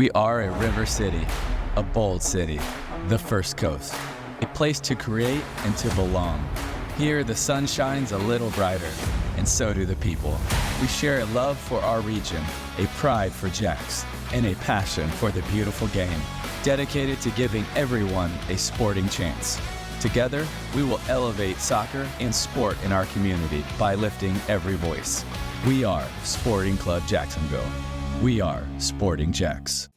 We are a river city, a bold city, the First Coast, a place to create and to belong. Here, the sun shines a little brighter, and so do the people. We share a love for our region, a pride for Jacks, and a passion for the beautiful game, dedicated to giving everyone a sporting chance. Together, we will elevate soccer and sport in our community by lifting every voice. We are Sporting Club Jacksonville. We are Sporting Jacks.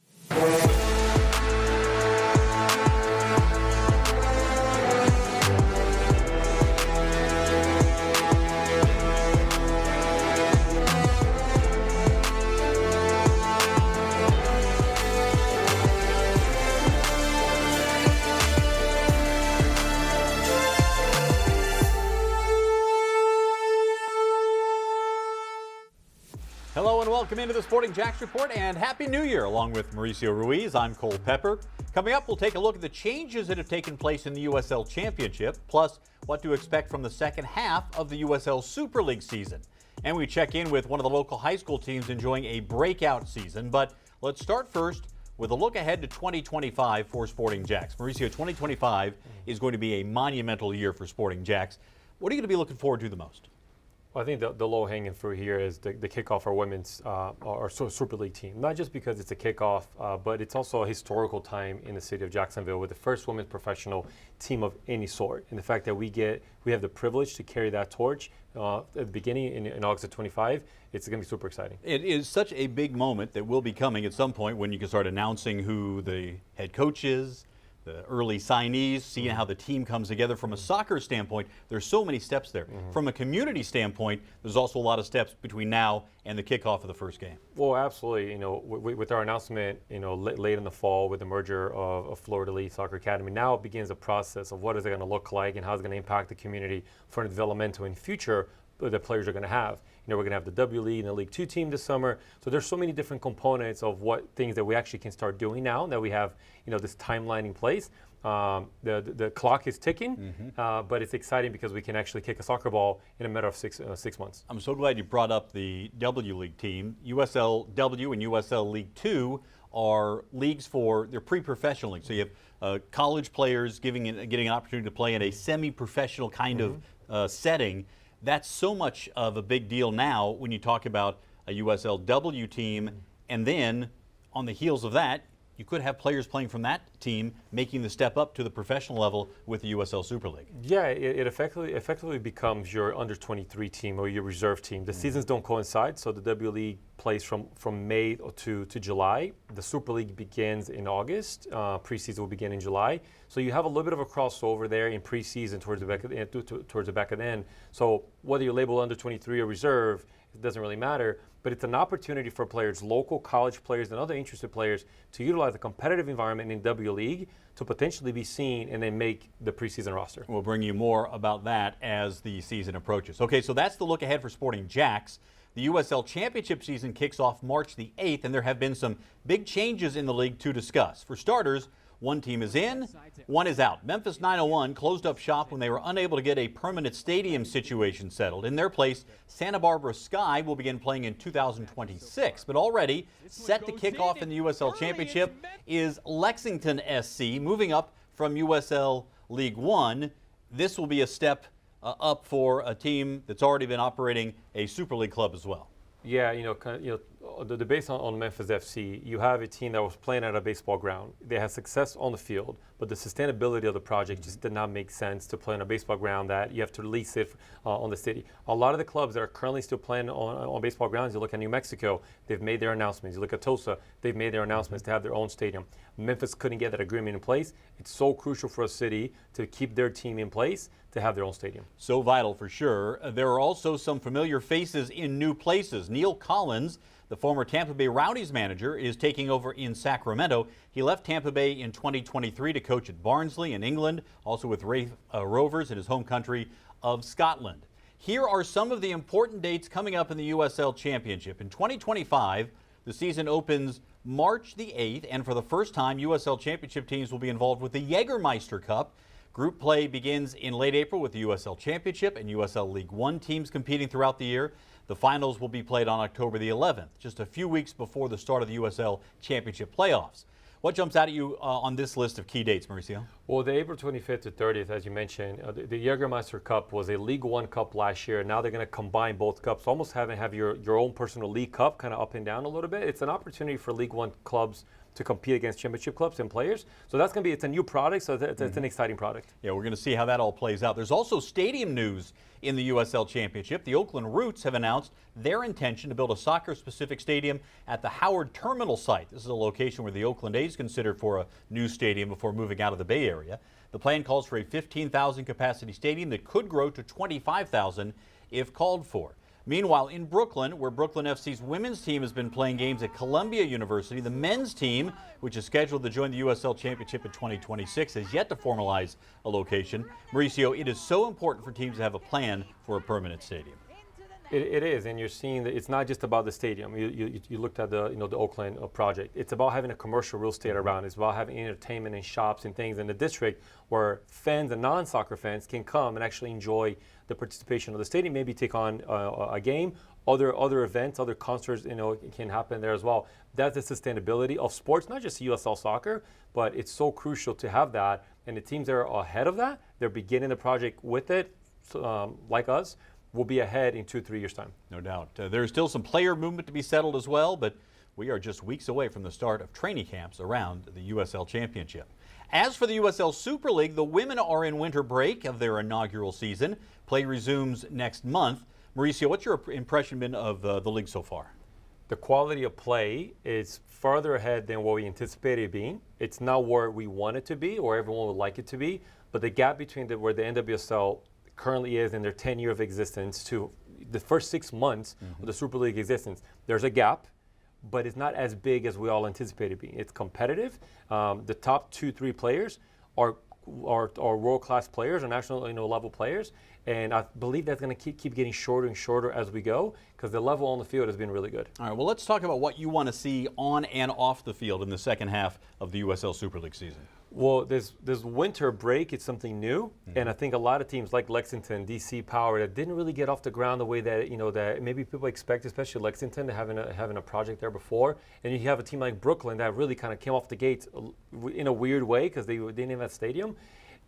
Hello and welcome into the Sporting Jacks Report, and Happy New Year along with Mauricio Ruiz. I'm Cole Pepper. Coming up, we'll take a look at the changes that have taken place in the USL Championship, plus what to expect from the second half of the USL Super League season. And we check in with one of the local high school teams enjoying a breakout season. But let's start first with a look ahead to 2025 for Sporting Jacks. Mauricio, 2025 is going to be a monumental year for Sporting Jacks. What are you going to be looking forward to the most? Well, I think the low-hanging fruit here is the kickoff of our women's our Super League team. Not just because it's a kickoff, but it's also a historical time in the city of Jacksonville with the first women's professional team of any sort. And the fact that we have the privilege to carry that torch at the beginning in August of 25, it's going to be super exciting. It is such a big moment that will be coming at some point when you can start announcing who the head coach is, the early signees, seeing how the team comes together. From a soccer standpoint, there's so many steps there. From a community standpoint, there's also a lot of steps between now and the kickoff of the first game. Well, absolutely. You know, with our announcement, you know, late in the fall with the merger of Florida League Soccer Academy, now it begins a process of what is it going to look like and how it's going to impact the community for the developmental and future the players are going to have. You know, we're going to have the W League and the League 2 team this summer. So there's so many different components of what things that we actually can start doing now that we have, you know, this timeline in place. The clock is ticking, but it's exciting because we can actually kick a soccer ball in a matter of 6 months. I'm so glad you brought up the W League team. USL W and USL League 2 are leagues for their pre-professional leagues. So you have college players getting an opportunity to play in a semi-professional kind of setting. That's so much of a big deal now when you talk about a USLW team, and then on the heels of that, you could have players playing from that team making the step up to the professional level with the USL Super League. Yeah, it effectively becomes your under 23 team or your reserve team. The seasons don't coincide, so the W League plays from May to July. The Super League begins in August. Preseason will begin in July. So you have a little bit of a crossover there in preseason towards the back of the end. So whether you label under 23 or reserve, it doesn't really matter, but it's an opportunity for players, local college players and other interested players, to utilize a competitive environment in W League to potentially be seen and then make the preseason roster. We'll bring you more about that as the season approaches. Okay, so that's the look ahead for Sporting Jacks. The USL Championship season kicks off March the 8th, and there have been some big changes in the league to discuss. For starters, one team is in, one is out. Memphis 901 closed up shop when they were unable to get a permanent stadium situation settled. In their place, Santa Barbara Sky will begin playing in 2026. But already set to kick off in the USL Championship is Lexington SC, moving up from USL League 1. This will be a step up for a team that's already been operating a Super League club as well. Yeah, the base on Memphis FC, you have a team that was playing at a baseball ground. They had success on the field, but the sustainability of the project just did not make sense to play on a baseball ground that you have to lease it on the city. A lot of the clubs that are currently still playing on baseball grounds, you look at New Mexico, they've made their announcements. You look at Tulsa, they've made their announcements to have their own stadium. Memphis couldn't get that agreement in place. It's so crucial for a city to keep their team in place to have their own stadium. So vital for sure. There are also some familiar faces in new places. Neil Collins, the former Tampa Bay Rowdies manager, is taking over in Sacramento. He left Tampa Bay in 2023 to coach at Barnsley in England, also with Raith Rovers in his home country of Scotland. Here are some of the important dates coming up in the USL Championship. In 2025, the season opens March the 8th, and for the first time, USL Championship teams will be involved with the Jägermeister Cup. Group play begins in late April with the USL Championship and USL League 1 teams competing throughout the year. The finals will be played on October the 11th, just a few weeks before the start of the USL Championship playoffs. What jumps out at you on this list of key dates, Mauricio? Well, the April 25th to 30th, as you mentioned, the Jägermeister Cup was a League One Cup last year. Now they're going to combine both cups, almost have your own personal league cup, kind of up and down a little bit. It's an opportunity for League One clubs to compete against championship clubs and players. So that's going to be, it's a new product, so it's an exciting product. Yeah, we're going to see how that all plays out. There's also stadium news in the USL Championship. The Oakland Roots have announced their intention to build a soccer-specific stadium at the Howard Terminal site. This is a location where the Oakland A's considered for a new stadium before moving out of the Bay Area. The plan calls for a 15,000 capacity stadium that could grow to 25,000 if called for. Meanwhile, in Brooklyn, where Brooklyn FC's women's team has been playing games at Columbia University, the men's team, which is scheduled to join the USL Championship in 2026, has yet to formalize a location. Mauricio, it is so important for teams to have a plan for a permanent stadium. It is, and you're seeing that it's not just about the stadium. You looked at the the Oakland project. It's about having a commercial real estate around. It's about having entertainment and shops and things in the district where fans and non-soccer fans can come and actually enjoy the participation of the stadium. Maybe take on a game, other events, other concerts. Can happen there as well. That's the sustainability of sports, not just USL soccer, but it's so crucial to have that. And the teams that are ahead of that, they're beginning the project with it, like us. We'll be ahead in 2-3 years' time. No doubt. There's still some player movement to be settled as well, but we are just weeks away from the start of training camps around the USL Championship. As for the USL Super League, the women are in winter break of their inaugural season. Play resumes next month. Mauricio, what's your impression been of the league so far? The quality of play is farther ahead than what we anticipated it being. It's not where we want it to be or everyone would like it to be, but the gap between where the NWSL currently is in their 10-year of existence to the first 6 months of the Super League existence, there's a gap, but it's not as big as we all anticipated being. It's competitive. The top 2-3 players are world-class players, or national level players, and I believe that's going to keep getting shorter and shorter as we go because the level on the field has been really good. All right, well, let's talk about what you want to see on and off the field in the second half of the USL Super League season. Well, this winter break is something new, and I think a lot of teams like Lexington, DC Power, that didn't really get off the ground the way that that maybe people expect, especially Lexington, having a project there before, and you have a team like Brooklyn that really kind of came off the gates in a weird way because they didn't have a stadium.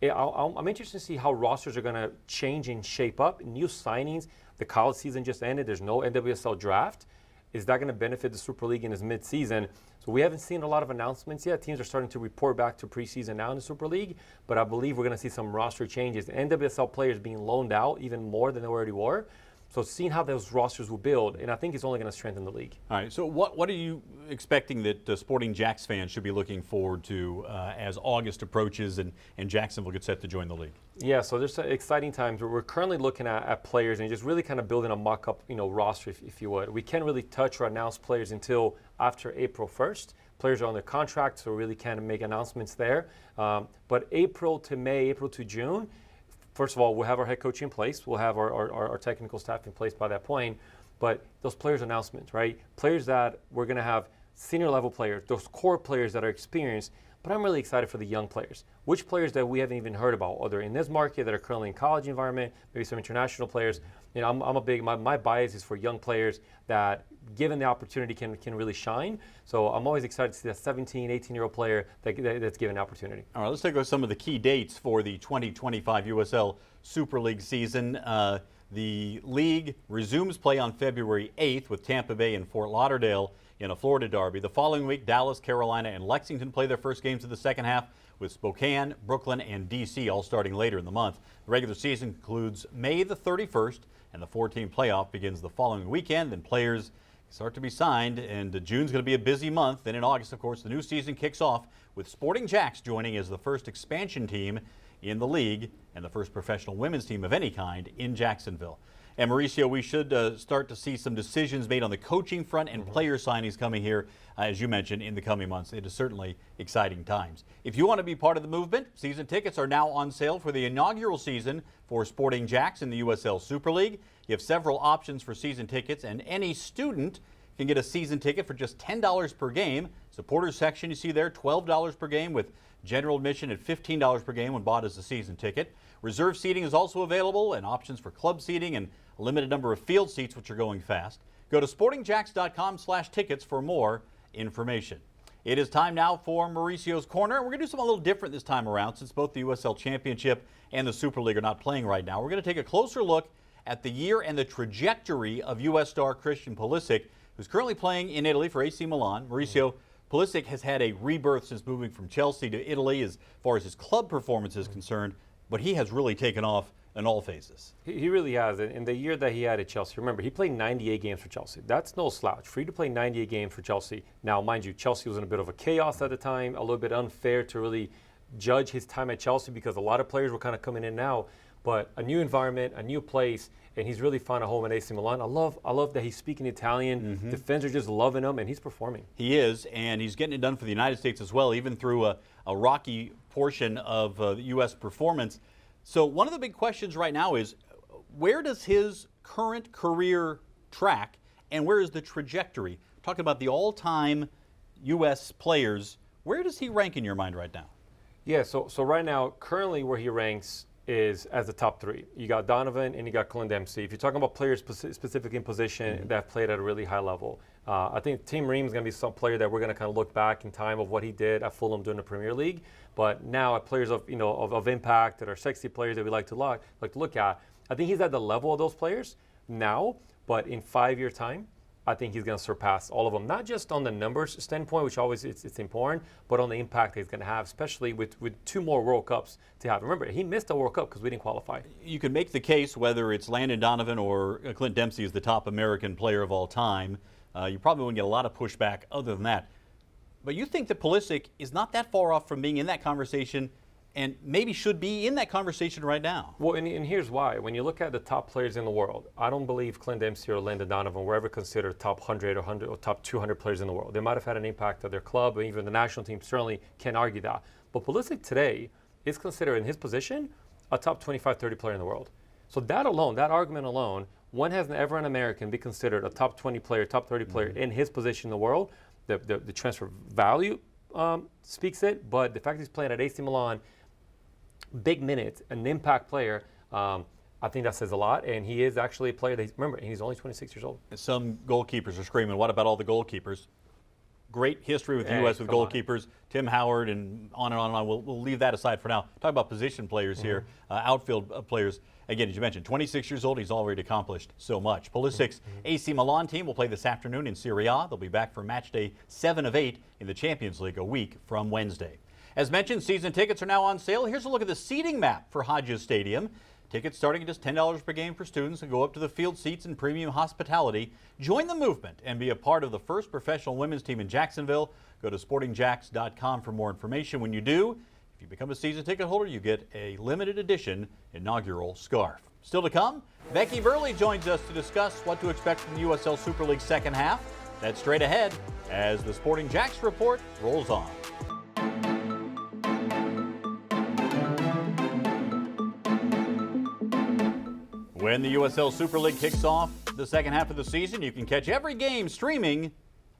I'm interested to see how rosters are going to change and shape up. New signings. The college season just ended. There's no NWSL draft. Is that going to benefit the Super League in its mid-season? So we haven't seen a lot of announcements yet. Teams are starting to report back to preseason now in the Super League, but I believe we're going to see some roster changes. NWSL players being loaned out even more than they already were. So seeing how those rosters will build, and I think it's only going to strengthen the league. All right, so what are you expecting that Sporting Jacks fans should be looking forward to as August approaches and Jacksonville gets set to join the league? Yeah, so there's exciting times. We're currently looking at players and just really kind of building a mock-up roster, if you would. We can't really touch or announce players until after April 1st. Players are on their contract, so we really can't make announcements there. But April to May, April to June, first of all, we'll have our head coach in place. We'll have our technical staff in place by that point. But those players' announcements, right? Players that we're going to have senior level players, those core players that are experienced. But I'm really excited for the young players. Which players that we haven't even heard about, either in this market that are currently in college environment, maybe some international players. I'm a big, my bias is for young players that, given the opportunity, can really shine. So I'm always excited to see that 17, 18-year-old player that's given the opportunity. All right, let's take a look at some of the key dates for the 2025 USL Super League season. The league resumes play on February 8th with Tampa Bay and Fort Lauderdale in a Florida derby. The following week, Dallas, Carolina, and Lexington play their first games of the second half, with Spokane, Brooklyn, and D.C. all starting later in the month. The regular season concludes May the 31st, and the 4-team playoff begins the following weekend. Then players start to be signed, and June's going to be a busy month. Then in August, of course, the new season kicks off with Sporting Jacks joining as the first expansion team in the league and the first professional women's team of any kind in Jacksonville. And Mauricio, we should start to see some decisions made on the coaching front and player signings coming here, as you mentioned, in the coming months. It is certainly exciting times. If you want to be part of the movement, season tickets are now on sale for the inaugural season for Sporting Jacks in the USL Super League. You have several options for season tickets, and any student can get a season ticket for just $10 per game. Supporters section, you see there, $12 per game, with general admission at $15 per game when bought as a season ticket. Reserve seating is also available, and options for club seating and a limited number of field seats, which are going fast. Go to sportingjacks.com/tickets for more information. It is time now for Mauricio's Corner. We're going to do something a little different this time around since both the USL Championship and the Super League are not playing right now. We're going to take a closer look at the year and the trajectory of U.S. star Christian Pulisic, who's currently playing in Italy for AC Milan. Mauricio, Pulisic has had a rebirth since moving from Chelsea to Italy as far as his club performance is concerned, but he has really taken off in all phases. He really has. In the year that he had at Chelsea, remember, he played 98 games for Chelsea. That's no slouch. For you to play 98 games for Chelsea. Now, mind you, Chelsea was in a bit of a chaos at the time, a little bit unfair to really judge his time at Chelsea because a lot of players were kind of coming in now. But a new environment, a new place, and he's really found a home at AC Milan. I love that he's speaking Italian. Defenders are just loving him, and he's performing. He is, and he's getting it done for the United States as well, even through a rocky portion of the U.S. performance. So one of the big questions right now is, where does his current career track, and where is the trajectory? Talking about the all-time U.S. players, where does he rank in your mind right now? Yeah, so right now, currently where he ranks is as the top three. You got Donovan and you got Clint Dempsey. If you're talking about players specific in position that have played at a really high level, I think Tim Ream is going to be some player that we're going to kind of look back in time of what he did at Fulham during the Premier League. But now at players of impact that are sexy players that we like to look at, I think he's at the level of those players now. But in 5-year time, I think he's going to surpass all of them, not just on the numbers standpoint, which always it's important, but on the impact he's going to have, especially with 2 more World Cups to have. Remember, he missed a World Cup because we didn't qualify. You can make the case whether it's Landon Donovan or Clint Dempsey is the top American player of all time. You probably wouldn't get a lot of pushback other than that. But you think that Pulisic is not that far off from being in that conversation and maybe should be in that conversation right now. Well, and here's why. When you look at the top players in the world, I don't believe Clint Dempsey or Landon Donovan were ever considered top 100 or top 200 players in the world. They might have had an impact at their club, or even the national team certainly can't argue that. But Pulisic today is considered, in his position, a top 25, 30 player in the world. So that alone, that argument alone, when has ever an American be considered a top 20 player, top 30 player in his position in the world? The transfer value speaks it, but the fact he's playing at AC Milan, big minutes, an impact player, I think that says a lot. And he is actually a player that, remember, he's only 26 years old. Some goalkeepers are screaming, what about all the goalkeepers? Great history with the U.S. with goalkeepers. Tim Howard and on and on and on. We'll leave that aside for now. Talk about position players here, outfield players. Again, as you mentioned, 26 years old, he's already accomplished so much. Pulisic's AC Milan team will play this afternoon in Serie A. They'll be back for match day 7 of 8 in the Champions League a week from Wednesday. As mentioned, season tickets are now on sale. Here's a look at the seating map for Hodges Stadium. Tickets starting at just $10 per game for students and go up to the field seats and premium hospitality. Join the movement and be a part of the first professional women's team in Jacksonville. Go to sportingjacks.com for more information. When you do, if you become a season ticket holder, you get a limited edition inaugural scarf. Still to come, Becky Burleigh joins us to discuss what to expect from the USL Super League second half. That's straight ahead as the Sporting Jacks report rolls on. When the USL Super League kicks off the second half of the season, you can catch every game streaming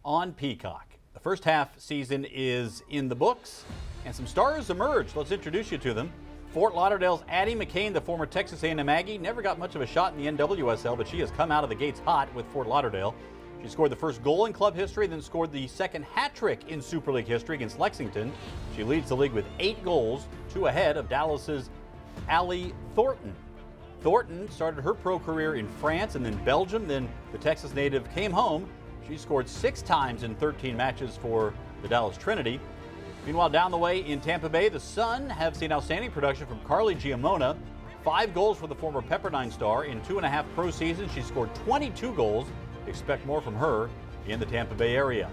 on Peacock. The first half season is in the books, and some stars emerged. Let's introduce you to them. Fort Lauderdale's Addie McCain, the former Texas A&M Aggie, never got much of a shot in the NWSL, but she has come out of the gates hot with Fort Lauderdale. She scored the first goal in club history, then scored the second hat trick in Super League history against Lexington. She leads the league with 8 goals, 2 ahead of Dallas's Allie Thornton. Thornton started her pro career in France and then Belgium. Then the Texas native came home. She scored 6 times in 13 matches for the Dallas Trinity. Meanwhile, down the way in Tampa Bay, the Sun have seen outstanding production from Carly Giamona. 5 goals for the former Pepperdine star. In 2.5 pro seasons, she scored 22 goals. Expect more from her in the Tampa Bay area.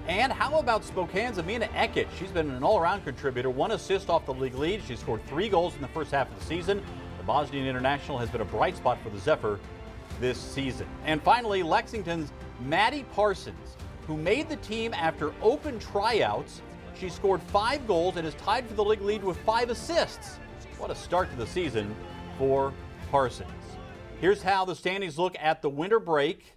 And how about Spokane's Amina Eckert? She's been an all-around contributor, 1 assist off the league lead. She scored 3 goals in the first half of the season. Bosnian international has been a bright spot for the Zephyr this season. And finally, Lexington's Maddie Parsons, who made the team after open tryouts. She scored 5 goals and is tied for the league lead with 5 assists. What a start to the season for Parsons. Here's how the standings look at the winter break.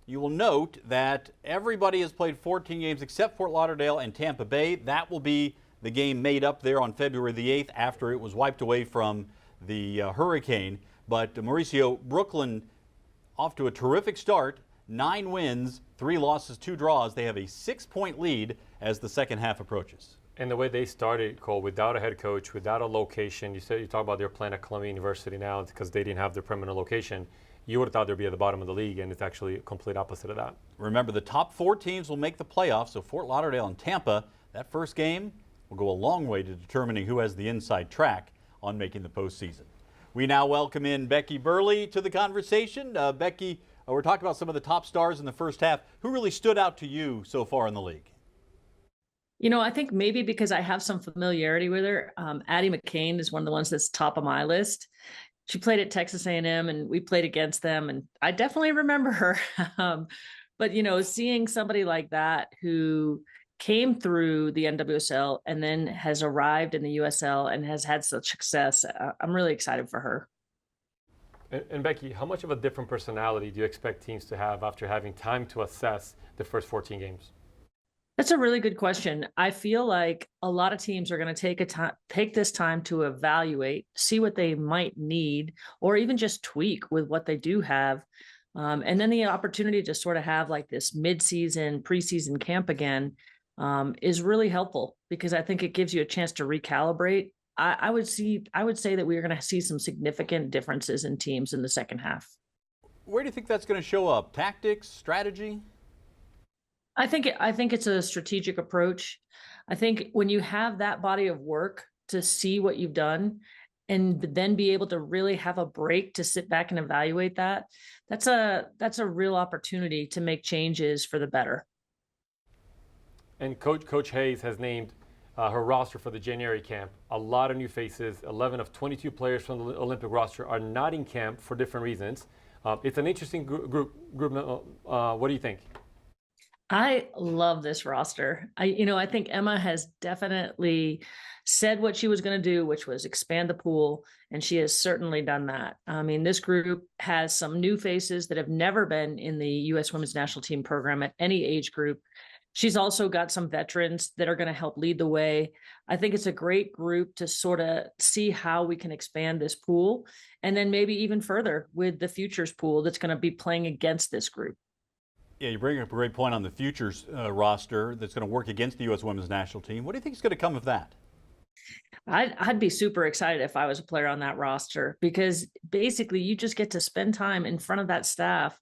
You will note that everybody has played 14 games except Fort Lauderdale and Tampa Bay. That will be the game made up there on February the 8th after it was wiped away from the hurricane. But Mauricio, Brooklyn off to a terrific start. 9 wins, 3 losses, 2 draws. They have a 6-point lead as the second half approaches. And the way they started, Cole, without a head coach, without a location, you talk about they're playing at Columbia University now because they didn't have their permanent location. You would have thought they'd be at the bottom of the league, and it's actually a complete opposite of that. Remember, the top 4 teams will make the playoffs, so Fort Lauderdale and Tampa, that first game will go a long way to determining who has the inside track on making the postseason. We now welcome in Becky Burleigh to the conversation. Becky, we're talking about some of the top stars in the first half. Who really stood out to you so far in the league? You know, I think maybe because I have some familiarity with her, Addie McCain is one of the ones that's top of my list. She played at Texas A&M, and we played against them, and I definitely remember her. But, you know, seeing somebody like that who came through the NWSL and then has arrived in the USL and has had such success, I'm really excited for her. And Becky, how much of a different personality do you expect teams to have after having time to assess the first 14 games? That's a really good question. I feel like a lot of teams are going to take this time to evaluate, see what they might need, or even just tweak with what they do have. And then the opportunity to sort of have like this mid-season, preseason camp again is really helpful because I think it gives you a chance to recalibrate. I would say that we are going to see some significant differences in teams in the second half. Where do you think that's going to show up? Tactics, strategy? I think it's a strategic approach. I think when you have that body of work to see what you've done and then be able to really have a break to sit back and evaluate that, that's a real opportunity to make changes for the better. And Coach Hayes has named her roster for the January camp. A lot of new faces. 11 of 22 players from the Olympic roster are not in camp for different reasons. It's an interesting group. What do you think? I love this roster. I think Emma has definitely said what she was going to do, which was expand the pool, and she has certainly done that. I mean, this group has some new faces that have never been in the U.S. Women's National Team program at any age group. She's also got some veterans that are going to help lead the way. I think it's a great group to sort of see how we can expand this pool, and then maybe even further with the futures pool that's going to be playing against this group. Yeah, you bring up a great point on the futures roster that's going to work against the U.S. Women's National Team. What do you think is going to come of that? I'd be super excited if I was a player on that roster because basically you just get to spend time in front of that staff,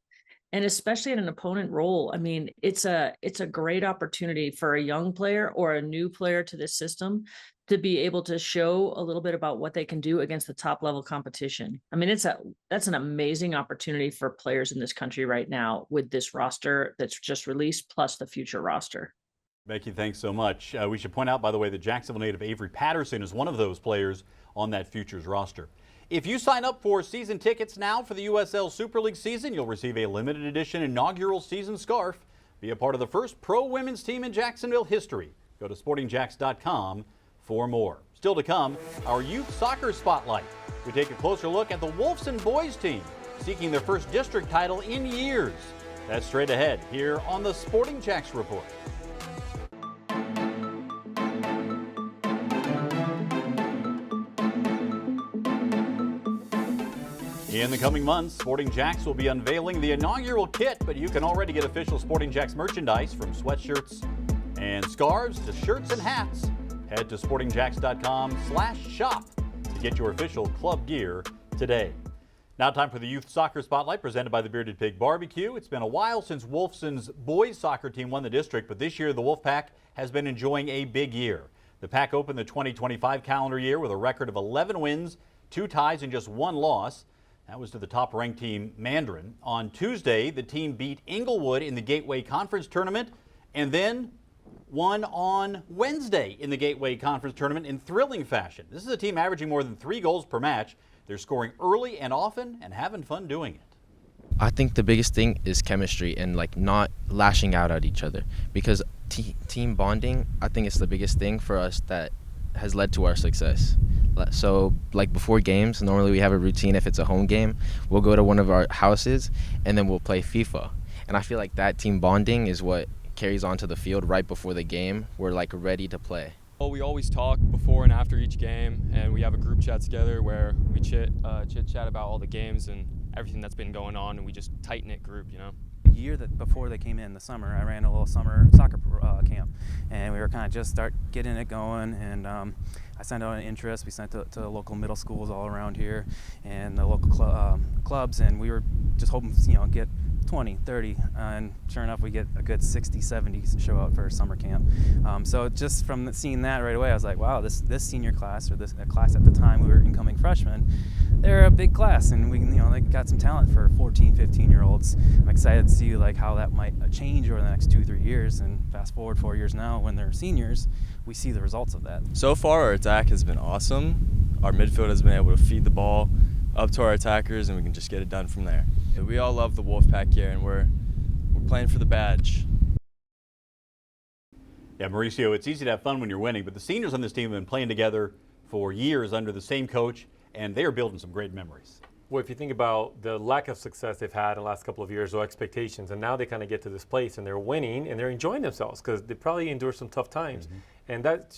and especially in an opponent role. I mean, it's a great opportunity for a young player or a new player to this system to be able to show a little bit about what they can do against the top level competition. I mean, that's an amazing opportunity for players in this country right now with this roster that's just released, plus the future roster. Becky, thanks so much. We should point out, by the way, that Jacksonville native Avery Patterson is one of those players on that futures roster. If you sign up for season tickets now for the USL Super League season, you'll receive a limited edition inaugural season scarf. Be a part of the first pro women's team in Jacksonville history. Go to sportingjacks.com for more. Still to come, our youth soccer spotlight. We take a closer look at the Wolfson boys team, seeking their first district title in years. That's straight ahead here on the Sporting Jacks Report. In the coming months, Sporting Jacks will be unveiling the inaugural kit, but you can already get official Sporting Jacks merchandise from sweatshirts and scarves to shirts and hats. Head to sportingjacks.com/shop to get your official club gear today. Now time for the Youth Soccer Spotlight presented by the Bearded Pig Barbecue. It's been a while since Wolfson's boys soccer team won the district, but this year the Wolfpack has been enjoying a big year. The Pack opened the 2025 calendar year with a record of 11 wins, 2 ties, and just 1 loss. That was to the top-ranked team, Mandarin. On Tuesday, the team beat Inglewood in the Gateway Conference Tournament and then won on Wednesday in the Gateway Conference Tournament in thrilling fashion. This is a team averaging more than 3 goals per match. They're scoring early and often and having fun doing it. I think the biggest thing is chemistry and not lashing out at each other, because team bonding, I think, is the biggest thing for us that has led to our success. So before games, normally we have a routine. If it's a home game, we'll go to one of our houses and then we'll play FIFA. And I feel like that team bonding is what carries onto the field right before the game. We're ready to play. Well, we always talk before and after each game, and we have a group chat together where we chit chat about all the games and everything that's been going on, and we just tight-knit group, you know. The year that before they came in the summer, I ran a little summer soccer camp, and we were kind of just start getting it going, and I sent out an interest. We sent to the local middle schools all around here and the local clubs, and we were just hoping, get 20, 30, and sure enough we get a good 60, 70 show out for summer camp. So just from seeing that right away, I was like, wow, this senior class, or this class at the time we were incoming freshmen, they're a big class, and we they got some talent for 14, 15-year-olds. I'm excited to see like how that might change over the next 2-3 years, and fast forward 4 years now when they're seniors, we see the results of that. So far our attack has been awesome. Our midfield has been able to feed the ball up to our attackers, and we can just get it done from there. We all love the Wolfpack here, and we're playing for the badge. Yeah, Mauricio, it's easy to have fun when you're winning, but the seniors on this team have been playing together for years under the same coach, and they are building some great memories. Well, if you think about the lack of success they've had in the last couple of years, or expectations, and now they kind of get to this place and they're winning and they're enjoying themselves because they probably endured some tough times. Mm-hmm. And that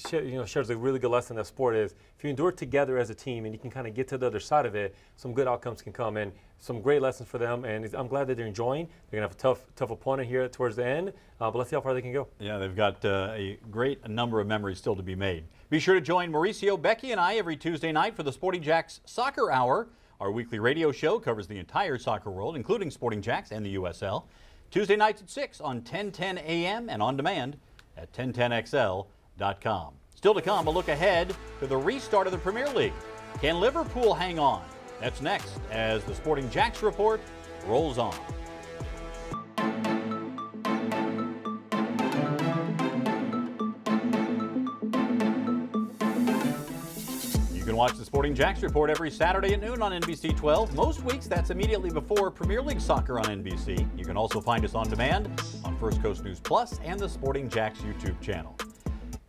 shares a really good lesson that sport is if you endure together as a team and you can kind of get to the other side of it, some good outcomes can come, and some great lessons for them. And I'm glad that they're enjoying. They're going to have a tough opponent here towards the end, but let's see how far they can go. Yeah, they've got a great number of memories still to be made. Be sure to join Mauricio, Becky, and I every Tuesday night for the Sporting Jacks Soccer Hour. Our weekly radio show covers the entire soccer world, including Sporting Jacks and the USL. Tuesday nights at 6 on 1010 AM and on demand at 1010XL.com. Still to come, a look ahead to the restart of the Premier League. Can Liverpool hang on? That's next as the Sporting Jacks Report rolls on. You can watch the Sporting Jacks Report every Saturday at noon on NBC 12. Most weeks, that's immediately before Premier League soccer on NBC. You can also find us on demand on First Coast News Plus and the Sporting Jacks YouTube channel.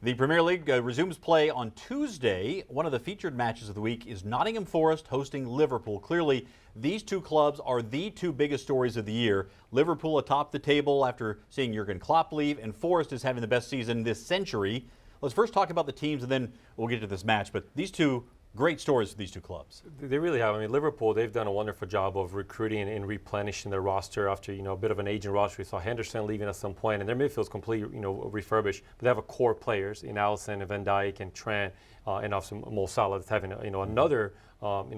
The Premier League resumes play on Tuesday. One of the featured matches of the week is Nottingham Forest hosting Liverpool. Clearly, these two clubs are the two biggest stories of the year. Liverpool atop the table after seeing Jurgen Klopp leave, and Forest is having the best season this century. Let's first talk about the teams, and then we'll get to this match. But these two great stories for these two clubs. They really have. I mean, Liverpool, they've done a wonderful job of recruiting and replenishing their roster after, a bit of an aging roster. We saw Henderson leaving at some point, and their midfield's completely, refurbished. But they have a core players in Alisson and Van Dijk and Trent, and also Mo Salah that's having, another,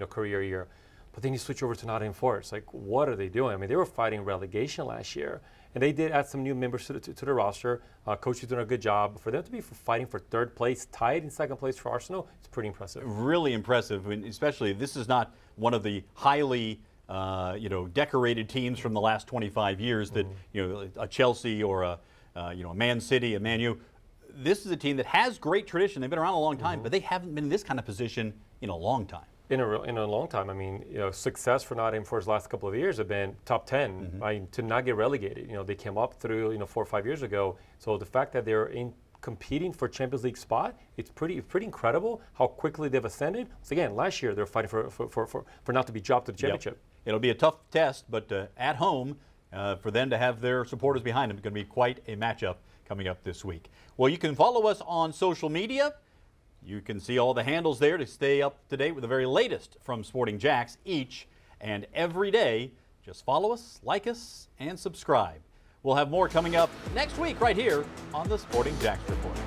career year. But then you switch over to Nottingham Forest. Like, what are they doing? I mean, they were fighting relegation last year, and they did add some new members to the roster. Coach is doing a good job. For them to be fighting for third place, tied in second place for Arsenal, it's pretty impressive. Really impressive, and especially this is not one of the highly, decorated teams from the last 25 years that, a Chelsea or a Man City, a Man U. This is a team that has great tradition. They've been around a long time, but they haven't been in this kind of position in a long time. In a long time. I mean, success for Nottingham Forest the last couple of years have been top 10. To not get relegated. They came up through 4 or 5 years ago. So the fact that they're competing for Champions League spot, it's pretty incredible how quickly they've ascended. So again, last year they're fighting for not to be dropped to the championship. Yep. It'll be a tough test, but at home, for them to have their supporters behind them, it's going to be quite a matchup coming up this week. Well, you can follow us on social media. You can see all the handles there to stay up to date with the very latest from Sporting Jacks each and every day. Just follow us, like us, and subscribe. We'll have more coming up next week right here on the Sporting Jacks Report.